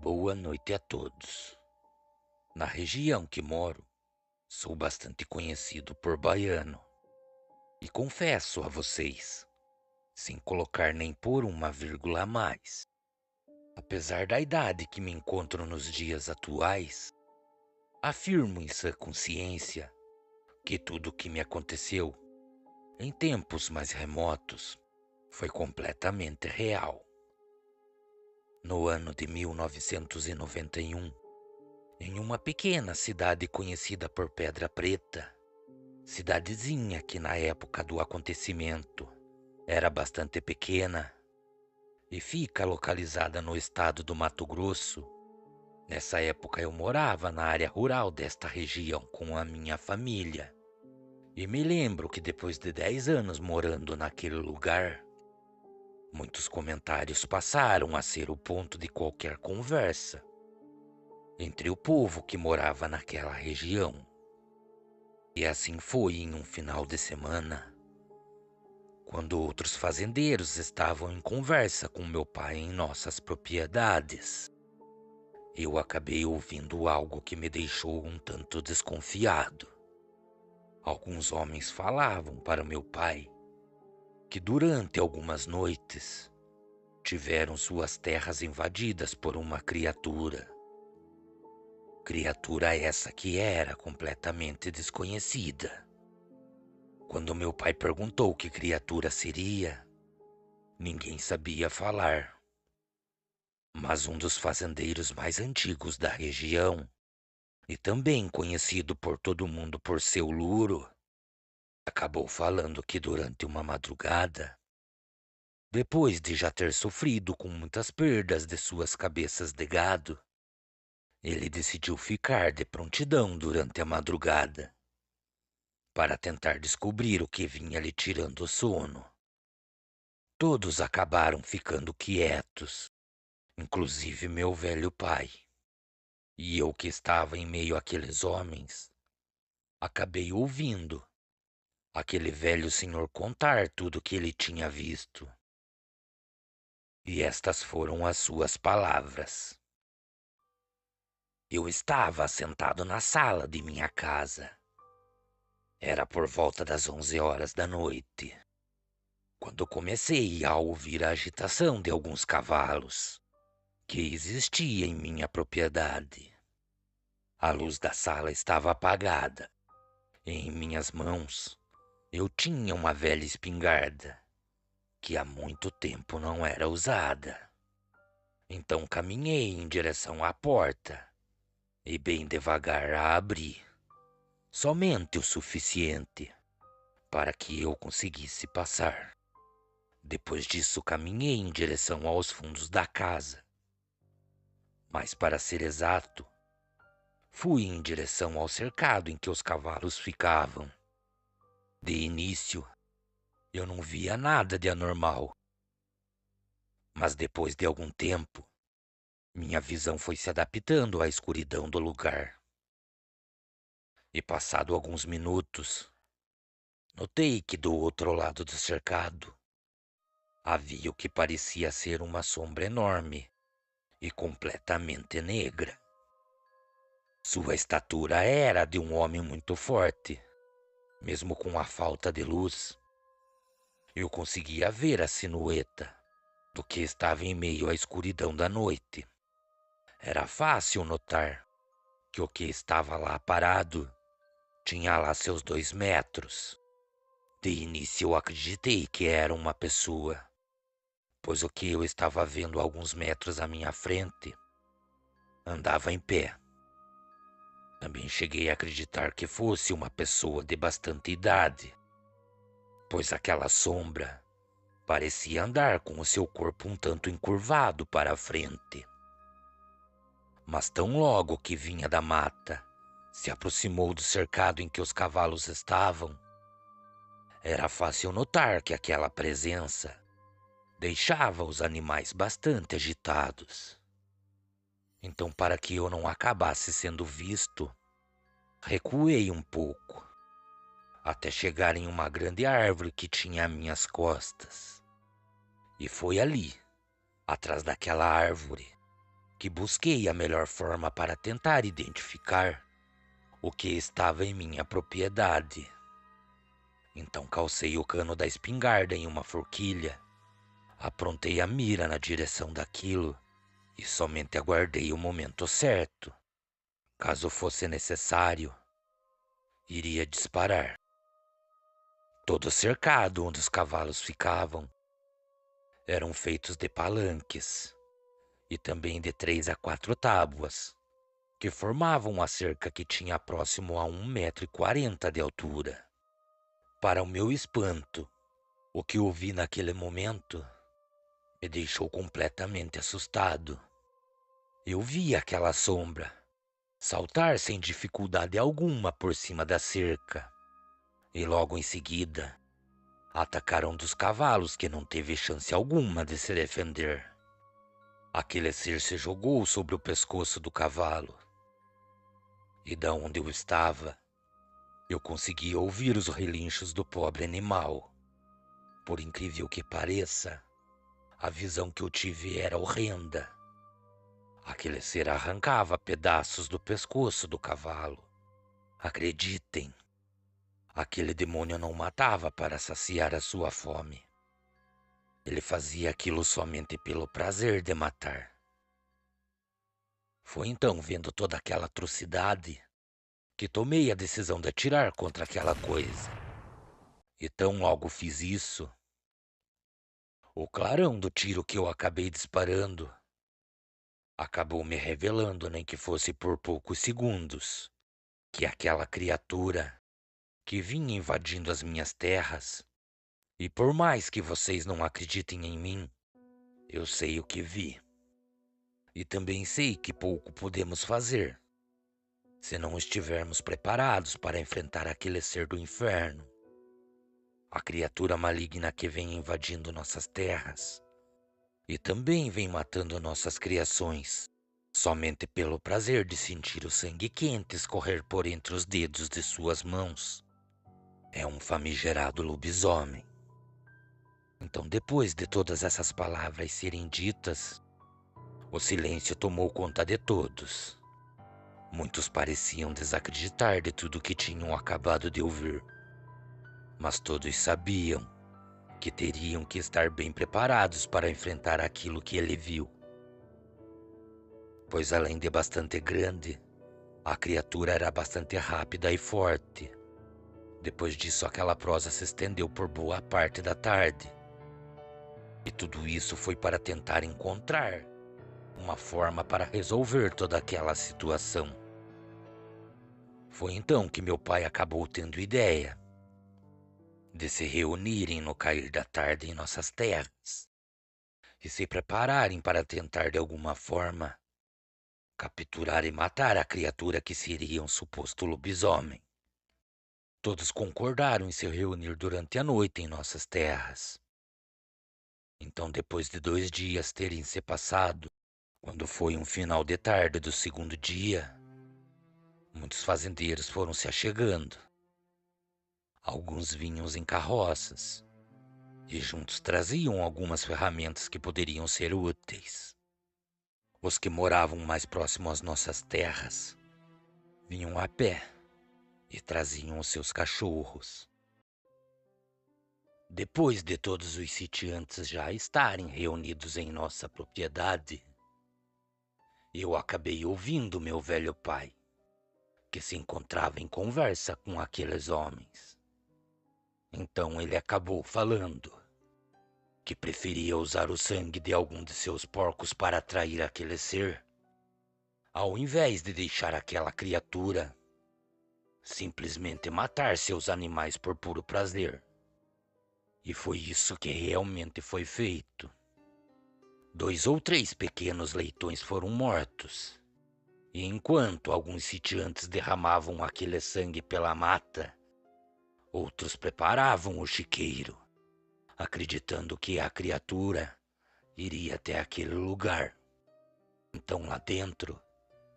Boa noite a todos. Na região que moro, sou bastante conhecido por baiano. E confesso a vocês, sem colocar nem por uma vírgula a mais, apesar da idade que me encontro nos dias atuais, afirmo em sã consciência que tudo o que me aconteceu em tempos mais remotos foi completamente real. No ano de 1991, em uma pequena cidade conhecida por Pedra Preta, cidadezinha que na época do acontecimento era bastante pequena e fica localizada no estado do Mato Grosso. Nessa época eu morava na área rural desta região com a minha família. E me lembro que depois de 10 anos morando naquele lugar, muitos comentários passaram a ser o ponto de qualquer conversa entre o povo que morava naquela região. E assim foi em um final de semana, quando outros fazendeiros estavam em conversa com meu pai em nossas propriedades. Eu acabei ouvindo algo que me deixou um tanto desconfiado. Alguns homens falavam para meu pai que durante algumas noites tiveram suas terras invadidas por uma criatura. Criatura essa que era completamente desconhecida. Quando meu pai perguntou que criatura seria, ninguém sabia falar. Mas um dos fazendeiros mais antigos da região, e também conhecido por todo mundo por seu luro, acabou falando que durante uma madrugada, depois de já ter sofrido com muitas perdas de suas cabeças de gado, ele decidiu ficar de prontidão durante a madrugada, para tentar descobrir o que vinha lhe tirando o sono. Todos acabaram ficando quietos, inclusive meu velho pai. E eu que estava em meio àqueles homens, acabei ouvindo aquele velho senhor contar tudo o que ele tinha visto. E estas foram as suas palavras. Eu estava sentado na sala de minha casa. Era por volta das 11 horas da noite, quando comecei a ouvir a agitação de alguns cavalos que existia em minha propriedade. A luz da sala estava apagada. Em minhas mãos, eu tinha uma velha espingarda, que há muito tempo não era usada. Então caminhei em direção à porta e bem devagar a abri, somente o suficiente para que eu conseguisse passar. Depois disso, caminhei em direção aos fundos da casa. Mas, para ser exato, fui em direção ao cercado em que os cavalos ficavam. De início, eu não via nada de anormal. Mas depois de algum tempo, minha visão foi se adaptando à escuridão do lugar. E passado alguns minutos, notei que do outro lado do cercado havia o que parecia ser uma sombra enorme e completamente negra. Sua estatura era de um homem muito forte, mesmo com a falta de luz. Eu conseguia ver a silhueta do que estava em meio à escuridão da noite. Era fácil notar que o que estava lá parado tinha lá seus 2 metros. De início eu acreditei que era uma pessoa, pois o que eu estava vendo a alguns metros à minha frente andava em pé. Também cheguei a acreditar que fosse uma pessoa de bastante idade, pois aquela sombra parecia andar com o seu corpo um tanto encurvado para a frente. Mas tão logo que vinha da mata, se aproximou do cercado em que os cavalos estavam, era fácil notar que aquela presença deixava os animais bastante agitados. Então, para que eu não acabasse sendo visto, recuei um pouco, até chegar em uma grande árvore que tinha às minhas costas. E foi ali, atrás daquela árvore, que busquei a melhor forma para tentar identificar o que estava em minha propriedade. Então calcei o cano da espingarda em uma forquilha, aprontei a mira na direção daquilo e somente aguardei o momento certo. Caso fosse necessário, iria disparar. Todo cercado onde os cavalos ficavam eram feitos de palanques e também de 3 a 4 tábuas, que formavam a cerca que tinha próximo a 1,40 m de altura. Para o meu espanto, o que ouvi naquele momento me deixou completamente assustado. Eu vi aquela sombra saltar sem dificuldade alguma por cima da cerca, e logo em seguida atacaram um dos cavalos, que não teve chance alguma de se defender. Aquele ser se jogou sobre o pescoço do cavalo, e da onde eu estava, eu conseguia ouvir os relinchos do pobre animal. Por incrível que pareça, a visão que eu tive era horrenda. Aquele ser arrancava pedaços do pescoço do cavalo. Acreditem, aquele demônio não matava para saciar a sua fome. Ele fazia aquilo somente pelo prazer de matar. Foi então, vendo toda aquela atrocidade, que tomei a decisão de atirar contra aquela coisa. E tão logo fiz isso, o clarão do tiro que eu acabei disparando acabou me revelando, nem que fosse por poucos segundos, que aquela criatura que vinha invadindo as minhas terras, e por mais que vocês não acreditem em mim, eu sei o que vi. E também sei que pouco podemos fazer se não estivermos preparados para enfrentar aquele ser do inferno, a criatura maligna que vem invadindo nossas terras e também vem matando nossas criações, somente pelo prazer de sentir o sangue quente escorrer por entre os dedos de suas mãos. É um famigerado lobisomem. Então, depois de todas essas palavras serem ditas, o silêncio tomou conta de todos. Muitos pareciam desacreditar de tudo que tinham acabado de ouvir, mas todos sabiam que teriam que estar bem preparados para enfrentar aquilo que ele viu. Pois além de bastante grande, a criatura era bastante rápida e forte. Depois disso, aquela prosa se estendeu por boa parte da tarde. E tudo isso foi para tentar encontrar uma forma para resolver toda aquela situação. Foi então que meu pai acabou tendo ideia de se reunirem no cair da tarde em nossas terras e se prepararem para tentar de alguma forma capturar e matar a criatura que seria um suposto lobisomem. Todos concordaram em se reunir durante a noite em nossas terras. Então, depois de 2 dias terem se passado, quando foi um final de tarde do segundo dia, muitos fazendeiros foram se achegando. Alguns vinham em carroças e juntos traziam algumas ferramentas que poderiam ser úteis. Os que moravam mais próximo às nossas terras vinham a pé e traziam os seus cachorros. Depois de todos os sitiantes já estarem reunidos em nossa propriedade, eu acabei ouvindo meu velho pai, que se encontrava em conversa com aqueles homens. Então ele acabou falando que preferia usar o sangue de algum de seus porcos para atrair aquele ser, ao invés de deixar aquela criatura simplesmente matar seus animais por puro prazer. E foi isso que realmente foi feito. 2 ou 3 pequenos leitões foram mortos, e enquanto alguns sitiantes derramavam aquele sangue pela mata, outros preparavam o chiqueiro, acreditando que a criatura iria até aquele lugar. Então lá dentro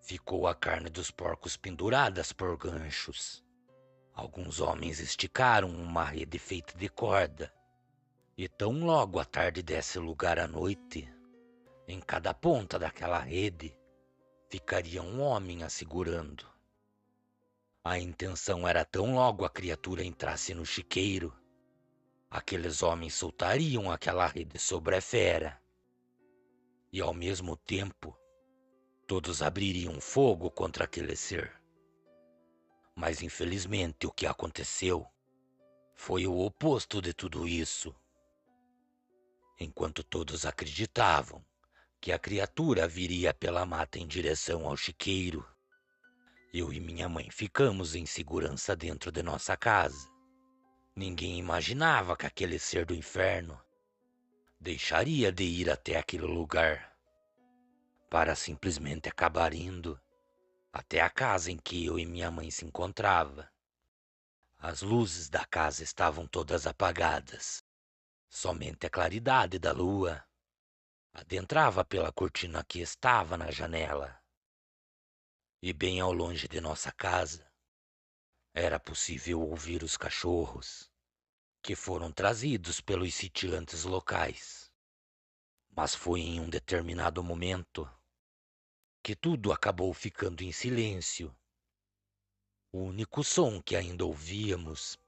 ficou a carne dos porcos penduradas por ganchos. Alguns homens esticaram uma rede feita de corda, e tão logo a tarde desse lugar à noite, em cada ponta daquela rede ficaria um homem a segurando. A intenção era tão logo a criatura entrasse no chiqueiro, aqueles homens soltariam aquela rede sobre a fera. E ao mesmo tempo, todos abririam fogo contra aquele ser. Mas infelizmente o que aconteceu foi o oposto de tudo isso. Enquanto todos acreditavam que a criatura viria pela mata em direção ao chiqueiro, eu e minha mãe ficamos em segurança dentro de nossa casa. Ninguém imaginava que aquele ser do inferno deixaria de ir até aquele lugar para simplesmente acabar indo até a casa em que eu e minha mãe se encontrava. As luzes da casa estavam todas apagadas. Somente a claridade da lua adentrava pela cortina que estava na janela. E bem ao longe de nossa casa, era possível ouvir os cachorros que foram trazidos pelos sitiantes locais. Mas foi em um determinado momento que tudo acabou ficando em silêncio. O único som que ainda ouvíamos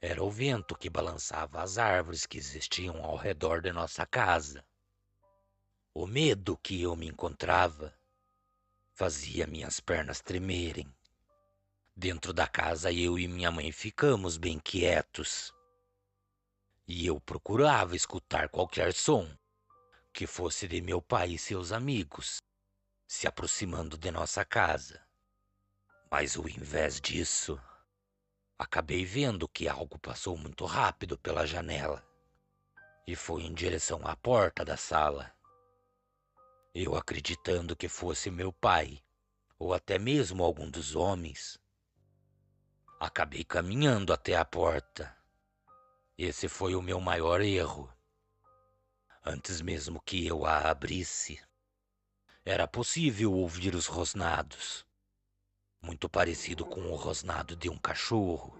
era o vento que balançava as árvores que existiam ao redor de nossa casa. O medo que eu me encontrava fazia minhas pernas tremerem. Dentro da casa, eu e minha mãe ficamos bem quietos. E eu procurava escutar qualquer som que fosse de meu pai e seus amigos se aproximando de nossa casa. Mas ao invés disso, acabei vendo que algo passou muito rápido pela janela e foi em direção à porta da sala. Eu acreditando que fosse meu pai ou até mesmo algum dos homens, acabei caminhando até a porta. Esse foi o meu maior erro. Antes mesmo que eu a abrisse, era possível ouvir os rosnados, muito parecido com o rosnado de um cachorro.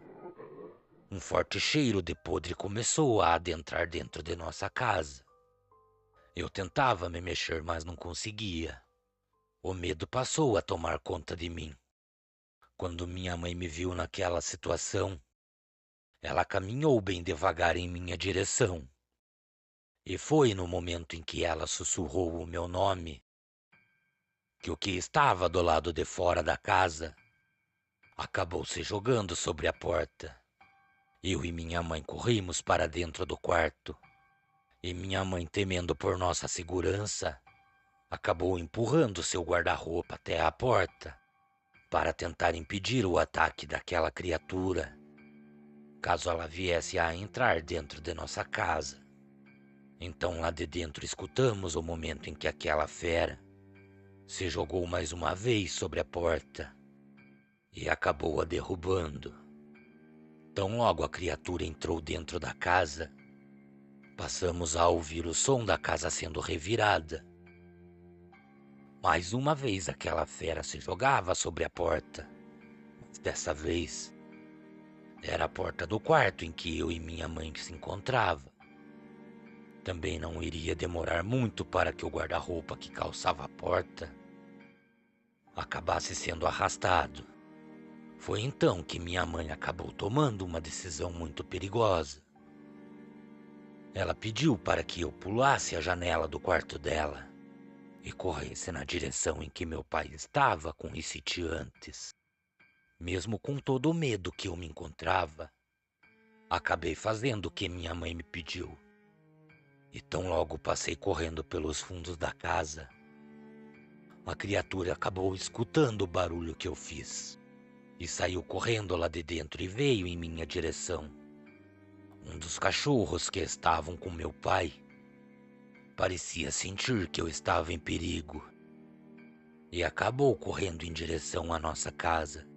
Um forte cheiro de podre começou a adentrar dentro de nossa casa. Eu tentava me mexer, mas não conseguia. O medo passou a tomar conta de mim. Quando minha mãe me viu naquela situação, ela caminhou bem devagar em minha direção. E foi no momento em que ela sussurrou o meu nome que o que estava do lado de fora da casa acabou se jogando sobre a porta. Eu e minha mãe corrimos para dentro do quarto. E minha mãe, temendo por nossa segurança, acabou empurrando seu guarda-roupa até a porta para tentar impedir o ataque daquela criatura, caso ela viesse a entrar dentro de nossa casa. Então lá de dentro escutamos o momento em que aquela fera se jogou mais uma vez sobre a porta e acabou a derrubando. Tão logo a criatura entrou dentro da casa, passamos a ouvir o som da casa sendo revirada. Mais uma vez aquela fera se jogava sobre a porta, mas dessa vez era a porta do quarto em que eu e minha mãe se encontrava. Também não iria demorar muito para que o guarda-roupa que calçava a porta acabasse sendo arrastado. Foi então que minha mãe acabou tomando uma decisão muito perigosa. Ela pediu para que eu pulasse a janela do quarto dela e corresse na direção em que meu pai estava com os sitiantes. Mesmo com todo o medo que eu me encontrava, acabei fazendo o que minha mãe me pediu. E tão logo passei correndo pelos fundos da casa, a criatura acabou escutando o barulho que eu fiz e saiu correndo lá de dentro e veio em minha direção. Um dos cachorros que estavam com meu pai parecia sentir que eu estava em perigo e acabou correndo em direção à nossa casa.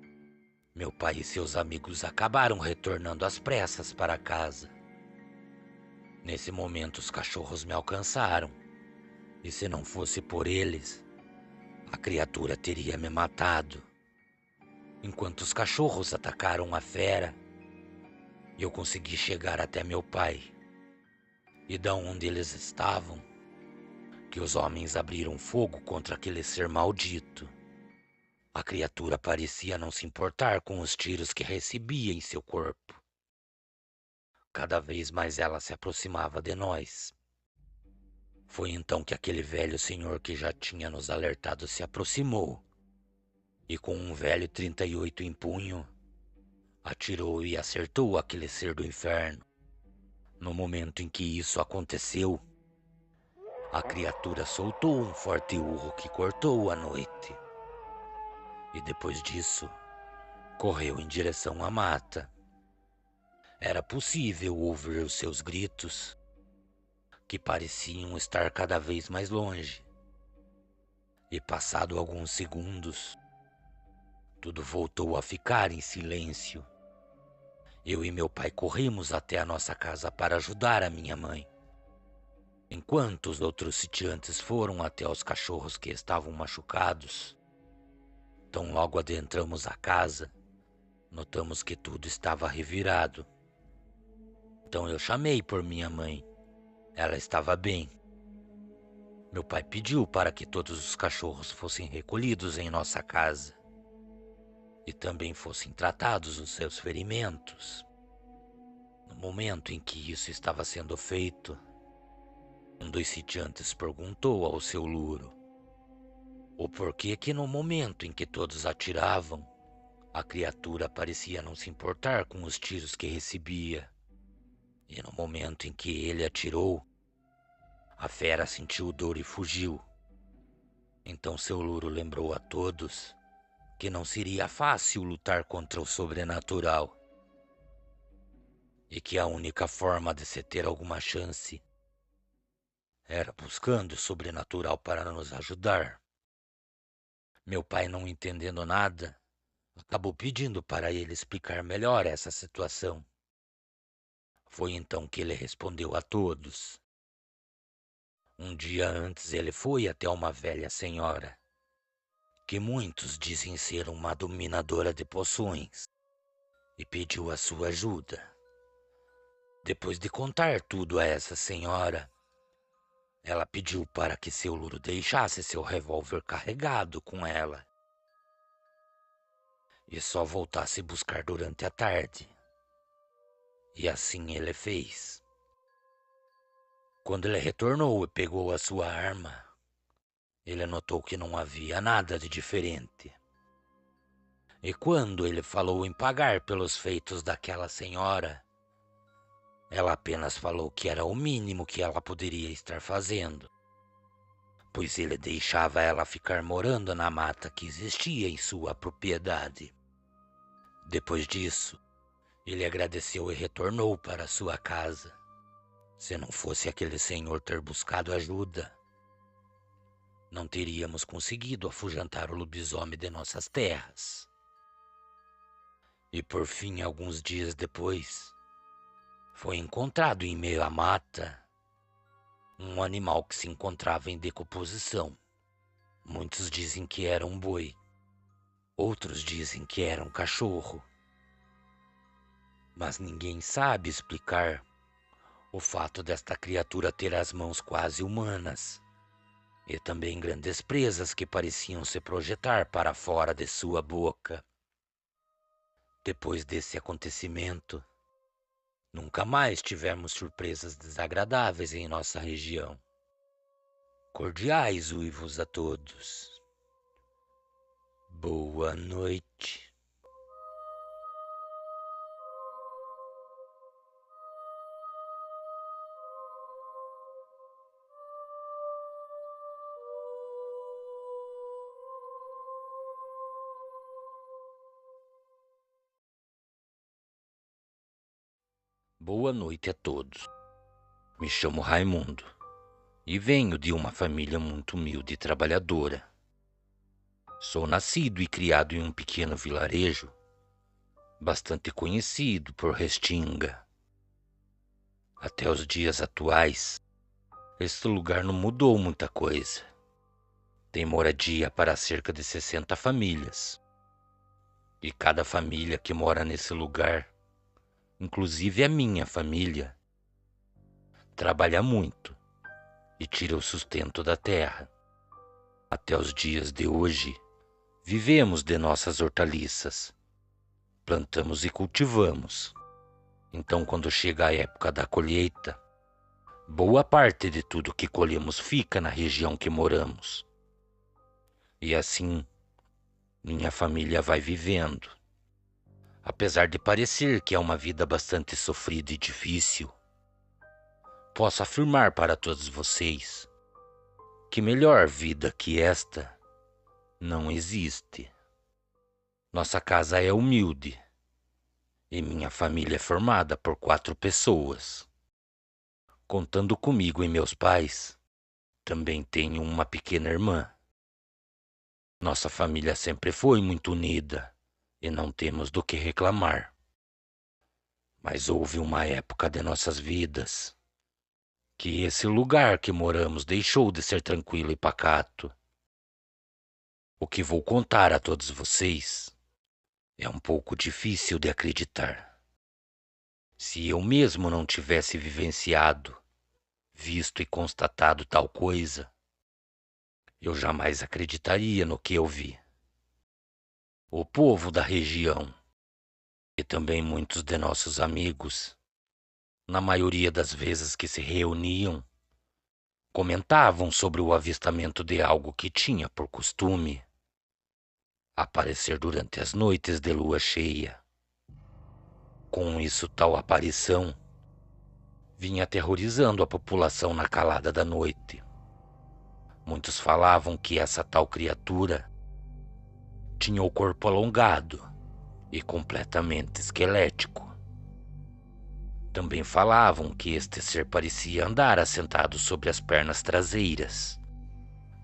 Meu pai e seus amigos acabaram retornando às pressas para casa. Nesse momento os cachorros me alcançaram, e se não fosse por eles, a criatura teria me matado. Enquanto os cachorros atacaram a fera, eu consegui chegar até meu pai. E da onde eles estavam, que os homens abriram fogo contra aquele ser maldito. A criatura parecia não se importar com os tiros que recebia em seu corpo. Cada vez mais ela se aproximava de nós. Foi então que aquele velho senhor que já tinha nos alertado se aproximou e, com um velho 38 em punho, atirou e acertou aquele ser do inferno. No momento em que isso aconteceu, a criatura soltou um forte urro que cortou a noite. E depois disso, correu em direção à mata. Era possível ouvir os seus gritos, que pareciam estar cada vez mais longe. E passado alguns segundos, tudo voltou a ficar em silêncio. Eu e meu pai corrimos até a nossa casa para ajudar a minha mãe, enquanto os outros sitiantes foram até os cachorros que estavam machucados. Tão logo adentramos a casa, notamos que tudo estava revirado. Então eu chamei por minha mãe. Ela estava bem. Meu pai pediu para que todos os cachorros fossem recolhidos em nossa casa e também fossem tratados os seus ferimentos. No momento em que isso estava sendo feito, um dos sitiantes perguntou ao seu louro o porquê que no momento em que todos atiravam, a criatura parecia não se importar com os tiros que recebia. E no momento em que ele atirou, a fera sentiu dor e fugiu. Então seu louro lembrou a todos que não seria fácil lutar contra o sobrenatural e que a única forma de se ter alguma chance era buscando o sobrenatural para nos ajudar. Meu pai, não entendendo nada, acabou pedindo para ele explicar melhor essa situação. Foi então que ele respondeu a todos. Um dia antes ele foi até uma velha senhora, que muitos dizem ser uma dominadora de poções, e pediu a sua ajuda. Depois de contar tudo a essa senhora, ela pediu para que seu louro deixasse seu revólver carregado com ela e só voltasse buscar durante a tarde. E assim ele fez. Quando ele retornou e pegou a sua arma, ele notou que não havia nada de diferente. E quando ele falou em pagar pelos feitos daquela senhora, ela apenas falou que era o mínimo que ela poderia estar fazendo, pois ele deixava ela ficar morando na mata que existia em sua propriedade. Depois disso, ele agradeceu e retornou para sua casa. Se não fosse aquele senhor ter buscado ajuda, não teríamos conseguido afugentar o lobisomem de nossas terras. E por fim, alguns dias depois, foi encontrado em meio à mata um animal que se encontrava em decomposição. Muitos dizem que era um boi, outros dizem que era um cachorro, mas ninguém sabe explicar o fato desta criatura ter as mãos quase humanas e também grandes presas que pareciam se projetar para fora de sua boca. Depois desse acontecimento, nunca mais tivemos surpresas desagradáveis em nossa região. Cordiais uivos a todos. Boa noite. Boa noite a todos. Me chamo Raimundo e venho de uma família muito humilde e trabalhadora. Sou nascido e criado em um pequeno vilarejo, bastante conhecido por Restinga. Até os dias atuais, este lugar não mudou muita coisa. Tem moradia para cerca de 60 famílias. E cada família que mora nesse lugar, inclusive a minha família, trabalha muito e tira o sustento da terra. Até os dias de hoje, vivemos de nossas hortaliças, plantamos e cultivamos. Então, quando chega a época da colheita, boa parte de tudo que colhemos fica na região que moramos. E assim, minha família vai vivendo. Apesar de parecer que é uma vida bastante sofrida e difícil, posso afirmar para todos vocês que melhor vida que esta não existe. Nossa casa é humilde e minha família é formada por 4 pessoas. Contando comigo e meus pais, também tenho uma pequena irmã. Nossa família sempre foi muito unida e não temos do que reclamar. Mas houve uma época de nossas vidas que esse lugar que moramos deixou de ser tranquilo e pacato. O que vou contar a todos vocês é um pouco difícil de acreditar. Se eu mesmo não tivesse vivenciado, visto e constatado tal coisa, eu jamais acreditaria no que eu vi. O povo da região e também muitos de nossos amigos, na maioria das vezes que se reuniam, comentavam sobre o avistamento de algo que tinha por costume aparecer durante as noites de lua cheia. Com isso, tal aparição vinha aterrorizando a população na calada da noite. Muitos falavam que essa tal criatura tinha o corpo alongado e completamente esquelético. Também falavam que este ser parecia andar assentado sobre as pernas traseiras,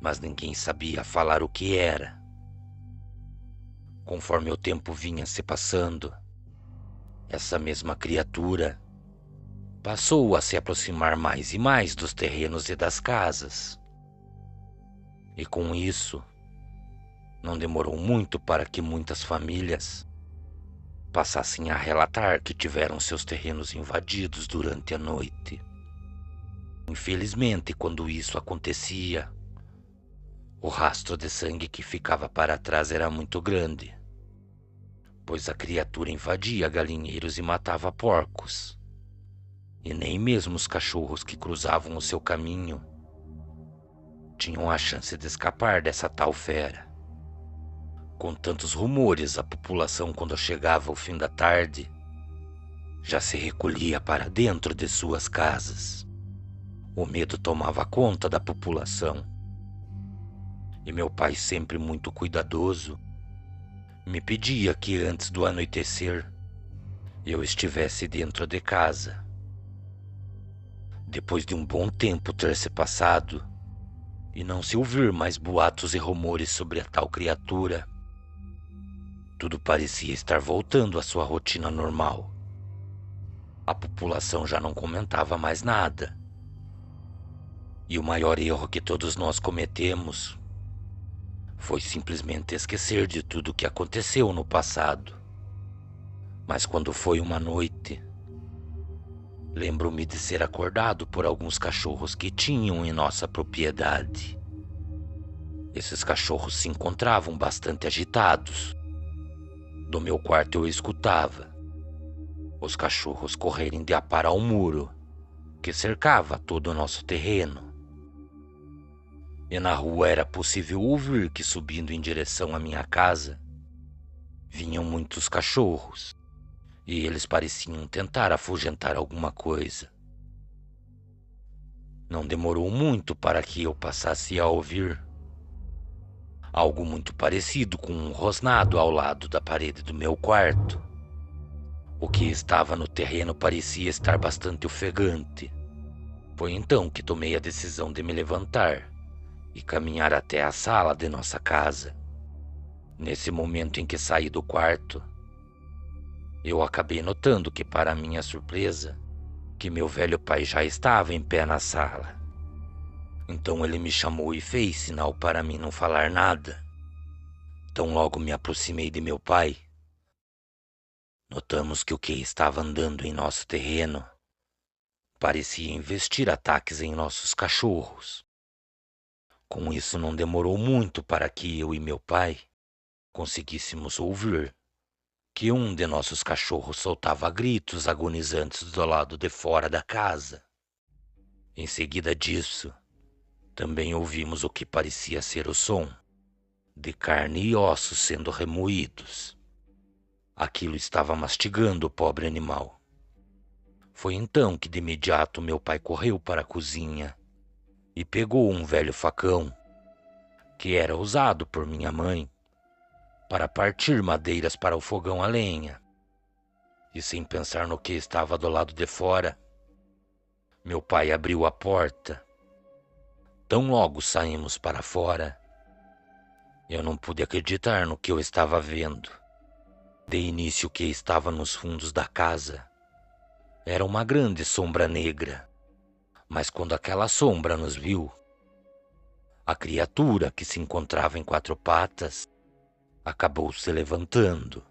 mas ninguém sabia falar o que era. Conforme o tempo vinha se passando, essa mesma criatura passou a se aproximar mais e mais dos terrenos e das casas. E com isso, não demorou muito para que muitas famílias passassem a relatar que tiveram seus terrenos invadidos durante a noite. Infelizmente, quando isso acontecia, o rastro de sangue que ficava para trás era muito grande, pois a criatura invadia galinheiros e matava porcos. E nem mesmo os cachorros que cruzavam o seu caminho tinham a chance de escapar dessa tal fera. Com tantos rumores, a população, quando chegava o fim da tarde, já se recolhia para dentro de suas casas. O medo tomava conta da população. E meu pai, sempre muito cuidadoso, me pedia que antes do anoitecer eu estivesse dentro de casa. Depois de um bom tempo ter se passado e não se ouvir mais boatos e rumores sobre a tal criatura, tudo parecia estar voltando à sua rotina normal. A população já não comentava mais nada. E o maior erro que todos nós cometemos foi simplesmente esquecer de tudo o que aconteceu no passado. Mas quando foi uma noite, lembro-me de ser acordado por alguns cachorros que tinham em nossa propriedade. Esses cachorros se encontravam bastante agitados. Do meu quarto eu escutava os cachorros correrem de apar ao muro que cercava todo o nosso terreno. E na rua era possível ouvir que, subindo em direção à minha casa, vinham muitos cachorros, e eles pareciam tentar afugentar alguma coisa. Não demorou muito para que eu passasse a ouvir algo muito parecido com um rosnado ao lado da parede do meu quarto. O que estava no terreno parecia estar bastante ofegante. Foi então que tomei a decisão de me levantar e caminhar até a sala de nossa casa. Nesse momento em que saí do quarto, eu acabei notando que, para minha surpresa, que meu velho pai já estava em pé na sala. Então ele me chamou e fez sinal para mim não falar nada. Tão logo me aproximei de meu pai, notamos que o que estava andando em nosso terreno parecia investir ataques em nossos cachorros. Com isso, não demorou muito para que eu e meu pai conseguíssemos ouvir que um de nossos cachorros soltava gritos agonizantes do lado de fora da casa. Em seguida disso, também ouvimos o que parecia ser o som de carne e ossos sendo remoídos. Aquilo estava mastigando o pobre animal. Foi então que de imediato meu pai correu para a cozinha e pegou um velho facão que era usado por minha mãe para partir madeiras para o fogão a lenha. E sem pensar no que estava do lado de fora, meu pai abriu a porta. Tão logo saímos para fora, eu não pude acreditar no que eu estava vendo. De início, o que estava nos fundos da casa era uma grande sombra negra, mas quando aquela sombra nos viu, a criatura que se encontrava em 4 patas acabou se levantando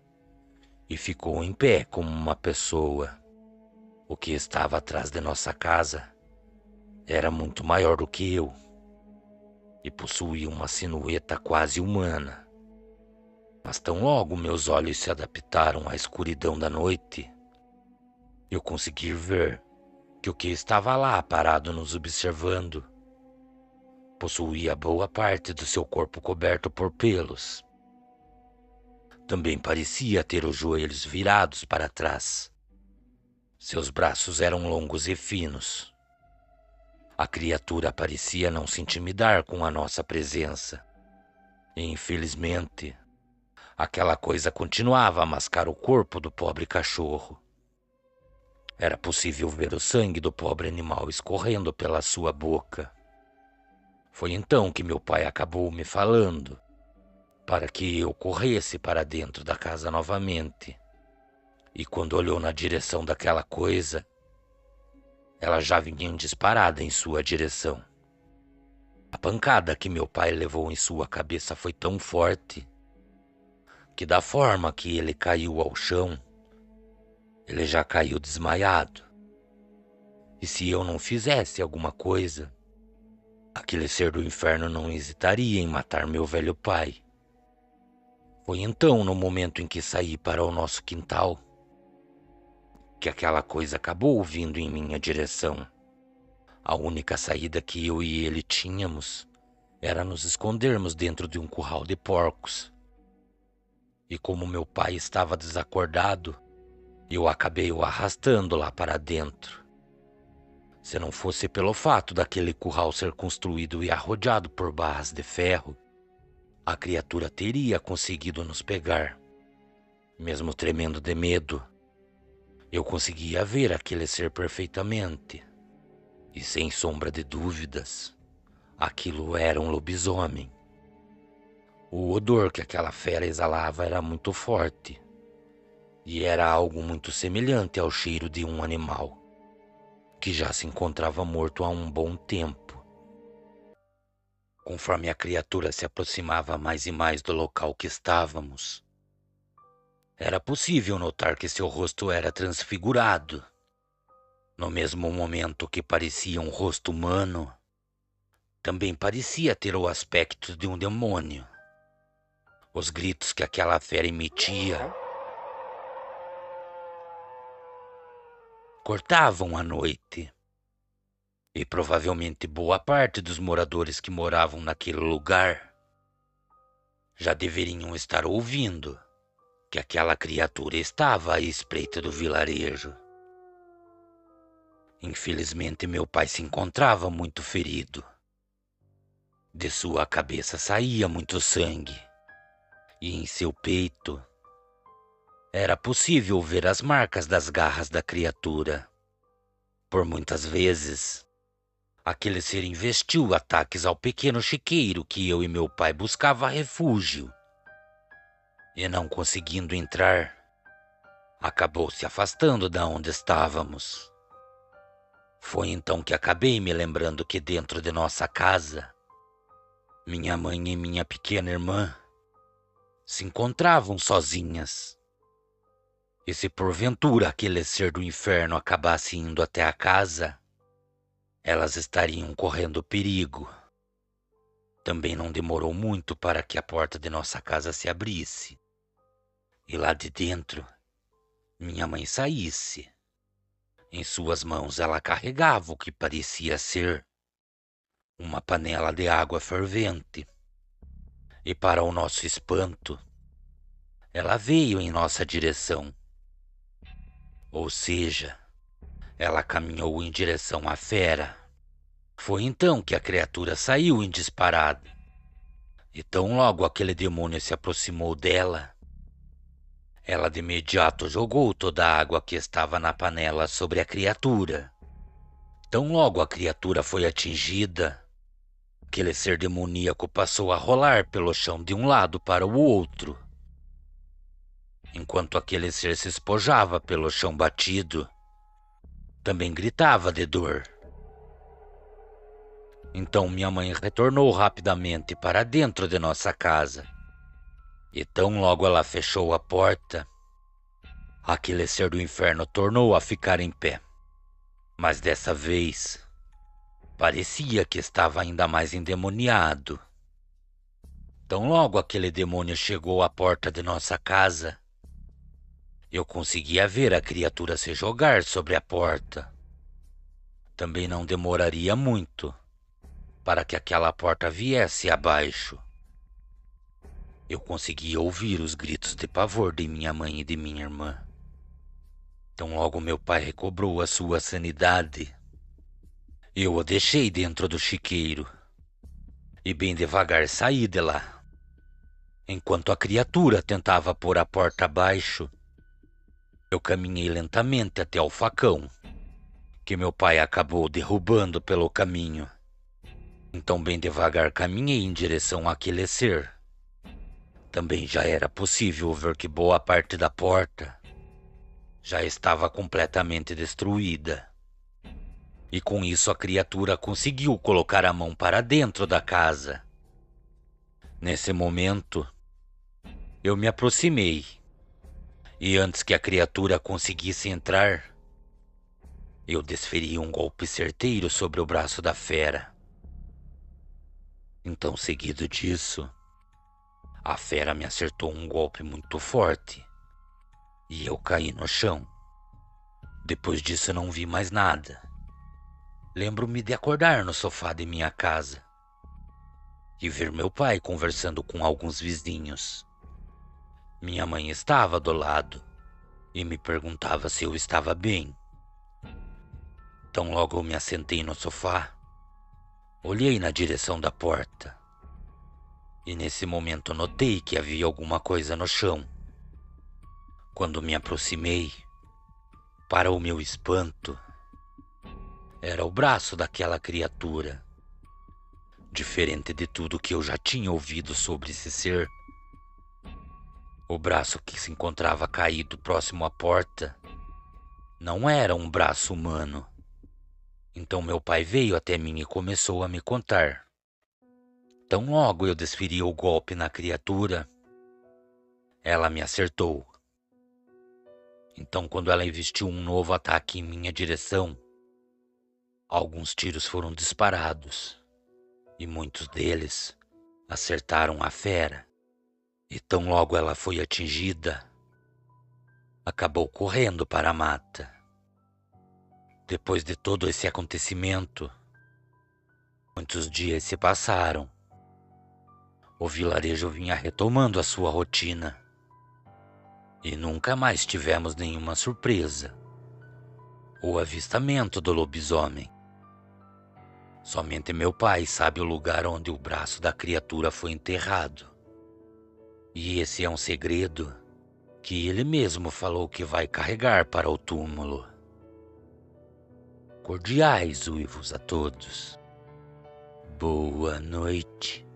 e ficou em pé como uma pessoa. O que estava atrás de nossa casa era muito maior do que eu e possuía uma silhueta quase humana. Mas tão logo meus olhos se adaptaram à escuridão da noite, eu consegui ver que o que estava lá parado nos observando possuía boa parte do seu corpo coberto por pelos. Também parecia ter os joelhos virados para trás. Seus braços eram longos e finos. A criatura parecia não se intimidar com a nossa presença. E, infelizmente, aquela coisa continuava a mascar o corpo do pobre cachorro. Era possível ver o sangue do pobre animal escorrendo pela sua boca. Foi então que meu pai acabou me falando para que eu corresse para dentro da casa novamente. E quando olhou na direção daquela coisa, ela já vinha disparada em sua direção. A pancada que meu pai levou em sua cabeça foi tão forte que, da forma que ele caiu ao chão, ele já caiu desmaiado. E se eu não fizesse alguma coisa, aquele ser do inferno não hesitaria em matar meu velho pai. Foi então, no momento em que saí para o nosso quintal, que aquela coisa acabou vindo em minha direção. A única saída que eu e ele tínhamos era nos escondermos dentro de um curral de porcos. E como meu pai estava desacordado, eu acabei o arrastando lá para dentro. Se não fosse pelo fato daquele curral ser construído e arrodeado por barras de ferro, a criatura teria conseguido nos pegar. Mesmo tremendo de medo, eu conseguia ver aquele ser perfeitamente. E sem sombra de dúvidas, aquilo era um lobisomem. O odor que aquela fera exalava era muito forte, e era algo muito semelhante ao cheiro de um animal que já se encontrava morto há um bom tempo. Conforme a criatura se aproximava mais e mais do local que estávamos, era possível notar que seu rosto era transfigurado. No mesmo momento que parecia um rosto humano, também parecia ter o aspecto de um demônio. Os gritos que aquela fera emitia cortavam a noite. E provavelmente boa parte dos moradores que moravam naquele lugar já deveriam estar ouvindo que aquela criatura estava à espreita do vilarejo. Infelizmente, meu pai se encontrava muito ferido. De sua cabeça saía muito sangue, e em seu peito era possível ver as marcas das garras da criatura. Por muitas vezes, aquele ser investiu ataques ao pequeno chiqueiro que eu e meu pai buscava refúgio. E não conseguindo entrar, acabou se afastando da onde estávamos. Foi então que acabei me lembrando que dentro de nossa casa, minha mãe e minha pequena irmã se encontravam sozinhas. E se porventura aquele ser do inferno acabasse indo até a casa, elas estariam correndo perigo. Também não demorou muito para que a porta de nossa casa se abrisse. E lá de dentro, minha mãe saísse. Em suas mãos ela carregava o que parecia ser uma panela de água fervente. E para o nosso espanto, ela veio em nossa direção. Ou seja, ela caminhou em direção à fera. Foi então que a criatura saiu em disparada. E tão logo aquele demônio se aproximou dela, ela de imediato jogou toda a água que estava na panela sobre a criatura. Tão logo a criatura foi atingida, aquele ser demoníaco passou a rolar pelo chão de um lado para o outro. Enquanto aquele ser se espojava pelo chão batido, também gritava de dor. Então minha mãe retornou rapidamente para dentro de nossa casa. E tão logo ela fechou a porta, aquele ser do inferno tornou a ficar em pé. Mas dessa vez, parecia que estava ainda mais endemoniado. Tão logo aquele demônio chegou à porta de nossa casa, eu conseguia ver a criatura se jogar sobre a porta. Também não demoraria muito para que aquela porta viesse abaixo. Eu conseguia ouvir os gritos de pavor de minha mãe e de minha irmã. Tão logo meu pai recobrou a sua sanidade, eu o deixei dentro do chiqueiro e bem devagar saí de lá. Enquanto a criatura tentava pôr a porta abaixo, eu caminhei lentamente até o facão, que meu pai acabou derrubando pelo caminho. Então bem devagar caminhei em direção àquele ser. Também já era possível ver que boa parte da porta já estava completamente destruída. E com isso a criatura conseguiu colocar a mão para dentro da casa. Nesse momento, eu me aproximei. E antes que a criatura conseguisse entrar, eu desferi um golpe certeiro sobre o braço da fera. Então, seguido disso, a fera me acertou um golpe muito forte e eu caí no chão. Depois disso, não vi mais nada. Lembro-me de acordar no sofá de minha casa e ver meu pai conversando com alguns vizinhos. Minha mãe estava do lado e me perguntava se eu estava bem. Então logo eu me assentei no sofá, olhei na direção da porta e nesse momento notei que havia alguma coisa no chão. Quando me aproximei, para o meu espanto, era o braço daquela criatura. Diferente de tudo que eu já tinha ouvido sobre esse ser, o braço que se encontrava caído próximo à porta não era um braço humano. Então meu pai veio até mim e começou a me contar. Tão logo eu desferi o golpe na criatura, ela me acertou. Então quando ela investiu um novo ataque em minha direção, alguns tiros foram disparados e muitos deles acertaram a fera. E tão logo ela foi atingida, acabou correndo para a mata. Depois de todo esse acontecimento, muitos dias se passaram. O vilarejo vinha retomando a sua rotina e nunca mais tivemos nenhuma surpresa ou avistamento do lobisomem. Somente meu pai sabe o lugar onde o braço da criatura foi enterrado. E esse é um segredo que ele mesmo falou que vai carregar para o túmulo. Cordiais uivos a todos. Boa noite.